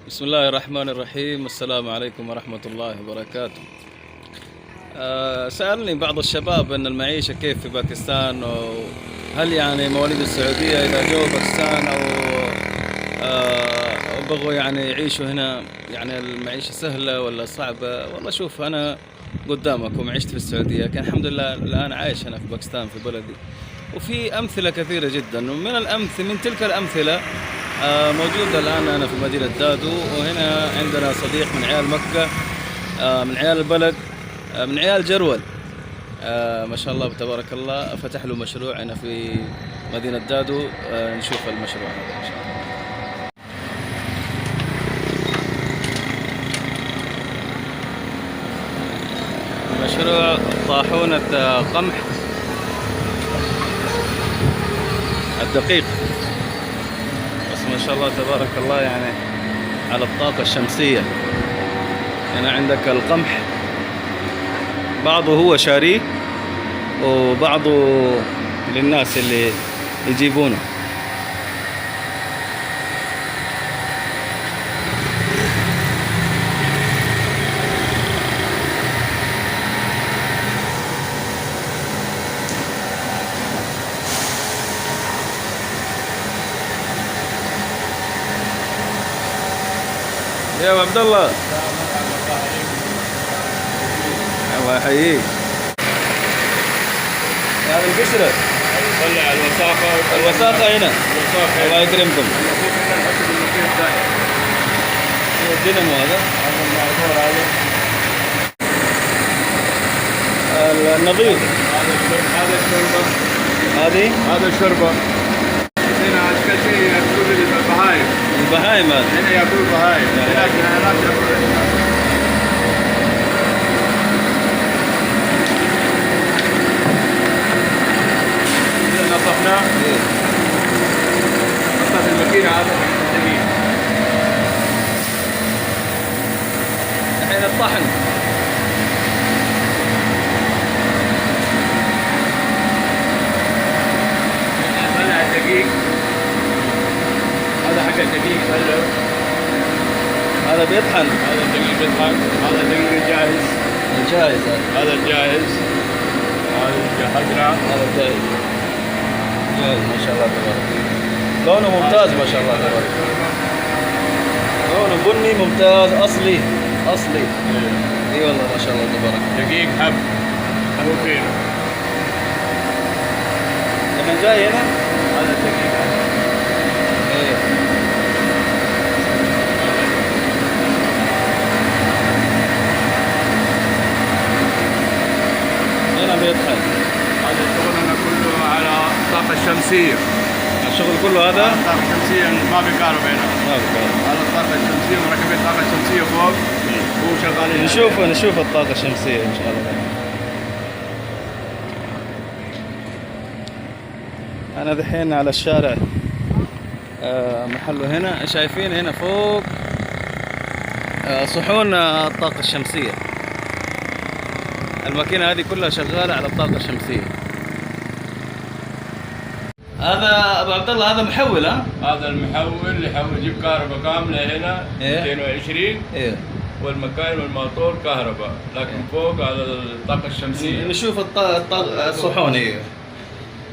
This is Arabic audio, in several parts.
بسم الله الرحمن الرحيم. السلام عليكم ورحمة الله وبركاته. سألني بعض الشباب أن المعيشة كيف في باكستان، وهل يعني مواليد السعودية إذا جو باكستان أو بغوا يعني يعيشوا هنا، يعني المعيشة سهلة ولا صعبة؟ والله شوف، أنا قدامكم عشت في السعودية، كان الحمد لله الآن عايش هنا في باكستان في بلدي، وفي أمثلة كثيرة جدا، من تلك الأمثلة موجودة الآن أنا في مدينة دادو، وهنا عندنا صديق من عيال مكة، من عيال البلد، من عيال جرول، ما شاء الله تبارك الله، فتح له مشروع هنا في مدينة دادو. نشوف المشروع هذا إن شاء الله. مشروع طاحونة قمح الدقيق، بس ما شاء الله تبارك الله، يعني على الطاقة الشمسية. هنا عندك القمح، بعضه هو شاريه وبعضه للناس اللي يجيبونه. يا ابو عبد الله، الله يحييك. هذا القشرة طلع الوساخة هنا، الله يكرمكم. الدينامو هذا النظيف، هذا الشوربة. هنا أشكال شيء يأكلون البهايم. البهايم هنا يأكلون البهايم، هناك يأكلون. نظفناه، نظف الماكينة. هذا دقيق. الحين الطحن، طلع الدقيق. هذا حق الدقيق، هذا بيطحن، هذا الدقيق بيطحن. هذا الدقيق الجاهز، الجاهز، هذا الجاهز. هذا جهزنا، هذا الجاهز جاهز ما شاء الله تبارك الله. لونه ممتاز ما شاء الله تبارك الله، لونه بني ممتاز، اصلي. اي والله ما شاء الله تبارك الله. دقيق حب فين؟ لما جاي هنا هذا الدقيق. ايه هنا بيطحن. هذا شغلنا كله على الطاقة الشمسية. الشغل كله هذا الطاقة الشمسية ما في كهرباء هنا. ما بكره. على الطاقة الشمسية، مركبين الطاقة الشمسية فوق وشغالين. نشوف الطاقة الشمسية ان شاء الله. انا دحين على الشارع، محله هنا، شايفين هنا فوق صحون الطاقة الشمسية. الماكينة هذه كلها شغالة على الطاقة الشمسية. هذا ابو عبد الله، هذا محول، ها؟ هذا المحول يحول، يجيب كهرباء كاملة هنا. إيه. 220. ايه، والمكاين والموتور كهرباء، لكن فوق على الطاقة الشمسية. نشوف الصحون، ايه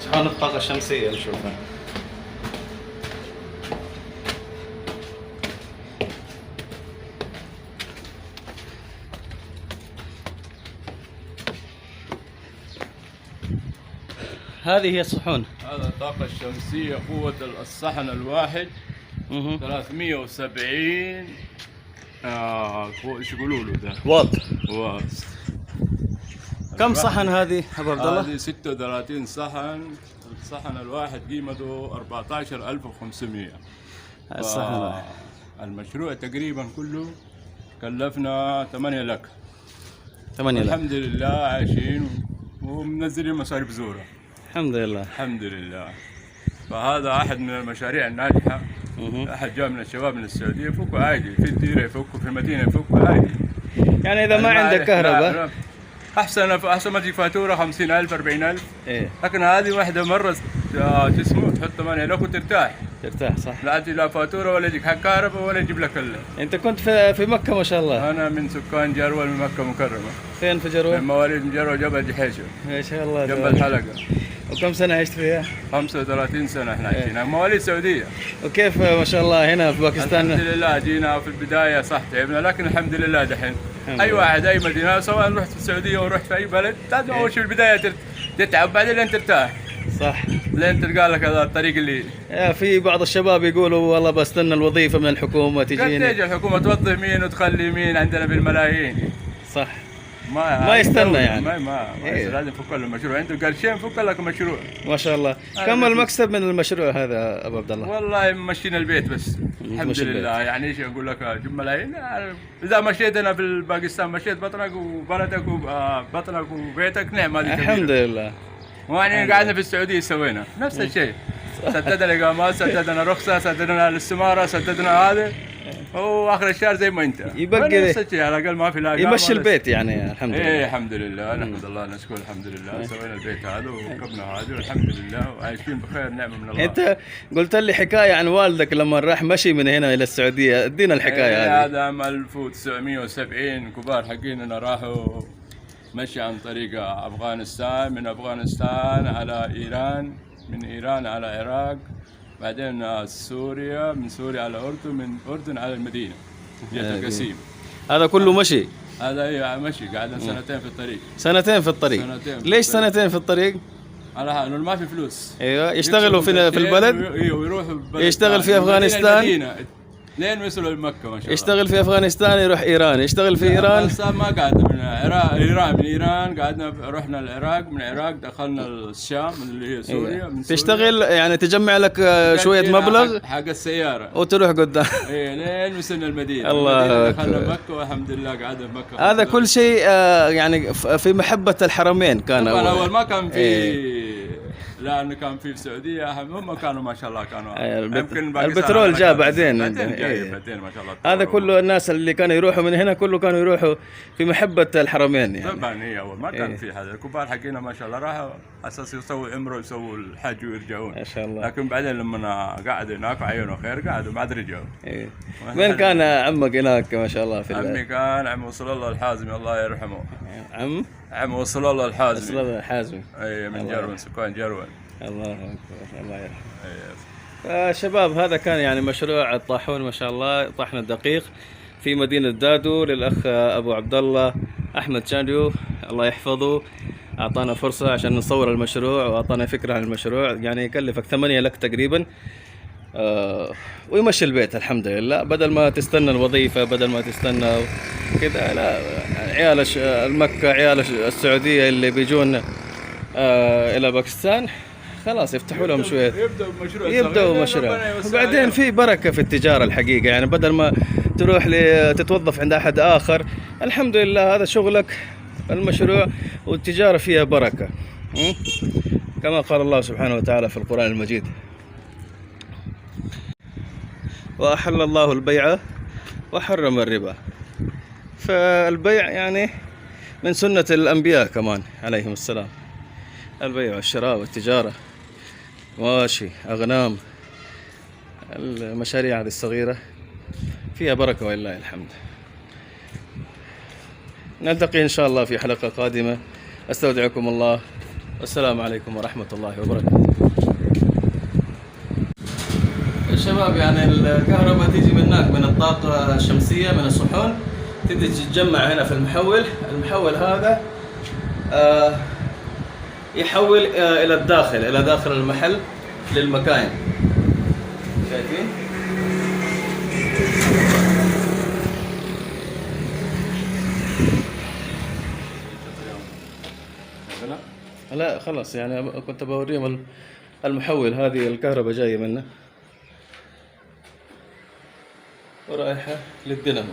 صحون الطاقة الشمسية نشوفها. هذه هي الصحون. هذا الطاقة الشمسية، قوة الصحن الواحد 370. ايش يقولوا له ده؟ واط. واط. كم صحن هذه ابو عبد الله؟ هذه 36 صحن. الصحن الواحد قيمته 14500. الصحن الواحد. المشروع تقريبا كله كلفنا 8 لك. 8 لك. الحمد لله عايشين ومنزلين مصاريف زورة. الحمد لله. الحمد لله. فهذا احد من المشاريع الناجحه. احد جاء من الشباب من السعوديه يفكوا عادي، في الديره يفكوا، في المدينه يفكوا عادي. يعني اذا ما عندك كهرباء احسن ما تجيك فاتوره 50,000 40,000. ايه، لكن هذه واحده مره تسمو تحط 8 لك وترتاح. ترتاح صح. لا تجي لا فاتوره ولا يجيك حق كهرباء ولا يجيب لك انت كنت في مكة ما شاء الله. انا من سكان جروه من مكه مكرمه. فين في جروة؟ من مواليد جروه جبل جحيشه. ما شاء الله. جنب الحلقه. وكم سنة عشت فيها؟ 35 سنه احنا عايشين، مواليد سعوديه. وكيف ما شاء الله هنا في باكستان؟ الحمد لله جينا في البدايه صح تعبنا، لكن الحمد لله دحين اي واحد اي مدينه سواء رحت في السعوديه ورحت في اي بلد لازم اول شيء في البدايه تتعب بعدين لين ترتاح. صح. لين تلقى لك هذا الطريق اللي في بعض الشباب يقولوا والله بستنى الوظيفة من الحكومة قد تجيني. تيجي الحكومه توظف مين وتخلي مين، عندنا بالملايين. صح. ما يستنى يعني. ما إيه. لازم يفك له المشروع، عنده قرشين فك لك مشروع. ما شاء الله. كم المكسب من المشروع هذا ابو عبد الله؟ والله مشينا البيت بس الحمد لله. يعني ايش اقول لك جيب ملايين اذا مشيت انا في باكستان مشيت بطنك وبلدك وبطنك وبيتك نعم هذه الحمد لله. يعني قعدنا في السعوديه سوينا نفس الشيء، سددنا الاقامات، سددنا رخصه، سددنا الاستماره، سددنا هذا، واخر الشهر زي ما انت يبقى نفس الشيء على الاقل ما في لا يمشي البيت يعني. الحمد لله. ايه الحمد لله نحمد الله نشكر الحمد لله. سوينا البيت هذا وركبنا هذا والحمد لله وعايشين بخير نعمه من الله. انت قلت لي حكايه عن والدك لما راح مشي من هنا الى السعوديه، ادينا الحكايه هذه. هذا عام 1970 كبار حقيننا راحوا مشي عن طريق افغانستان، من افغانستان على ايران، من ايران على العراق، بعدين سوريا، من سوريا على الاردن، من الاردن على المدينه جهه القسيم. هذا كله مشي. هذا هي مشي قعدنا سنتين في الطريق. سنتين في الطريق. ليش سنتين في الطريق؟ على انه ما في فلوس. ايوه يشتغلوا في البلد. ايوه ويروحوا البلد. يشتغل في افغانستان لين وصلوا لمكه ما شاء الله. يشتغل في افغانستان يروح ايران، يشتغل في ايران. ما قعدنا من العراق، من ايران قعدنا رحنا العراق، من العراق دخلنا الشام اللي هي سوريا. من تشتغل يعني تجمع لك شويه مبلغ حق السياره وتروح قدام. ايه لين وصلنا المدينه. الله دخلنا مكه والحمد لله قعدنا في مكه. هذا كل شيء يعني في محبه الحرمين كان اول ما كان في لانه كان في السعوديه هم كانوا ما شاء الله كانوا يمكن البترول جاء بعدين. بعدين ما شاء الله. هذا كله الناس اللي كانوا يروحوا من هنا كله كانوا يروحوا في محبه الحرمين يعني. طبعا هي اول ما كان في هذا الكبار حقنا ما شاء الله راحوا اساس يسووا عمره يسووا الحج ويرجعون ما شاء الله. لكن بعدين لما قعدوا هناك وعينوا خير قعدوا ما عاد رجعوا. وين كان عمك هناك ما شاء الله؟ في عمي كان عم وصل الله الحازمي الله يرحمه. عم وصل الله الحازمي. وصل الله الحازمي. اي من جرون سكان جرون. الله اكبر الله يرحمه. شباب هذا كان يعني مشروع الطاحون ما شاء الله، طحن الدقيق في مدينة دادو للأخ أبو عبد الله أحمد شانجو الله يحفظه. أعطانا فرصة عشان نصور المشروع وأعطانا فكرة عن المشروع، يعني يكلفك 8 لك تقريبا ويمشي البيت الحمد لله، بدل ما تستنى الوظيفة، بدل ما تستنى كذا. لا عيال المكة عيال السعودية اللي بيجون إلى باكستان خلاص يفتحوا لهم شويه يبدأوا مشروع وبعدين في بركه في التجاره الحقيقه. يعني بدل ما تروح تتوظف عند احد اخر، الحمد لله هذا شغلك المشروع والتجاره فيها بركه. كما قال الله سبحانه وتعالى في القرآن المجيد: وأحل الله البيع وحرم الربا. فالبيع يعني من سنة الأنبياء كمان عليهم السلام، البيع والشراء والتجارة، مواشي، أغنام، المشاريع هذه الصغيرة فيها بركة ولله الحمد. نلتقي إن شاء الله في حلقة قادمة. أستودعكم الله، والسلام عليكم ورحمة الله وبركاته. الشباب يعني الكهرباء تيجي من هناك من الطاقة الشمسية من الصحون، تبدأ تتجمع هنا في المحول. المحول هذا يحول إلى الداخل، إلى داخل المحل للمكاين. شايفين؟ لا خلاص يعني كنت بوريهم المحول، هذه الكهرباء جاية منه ورايحة للدينامو.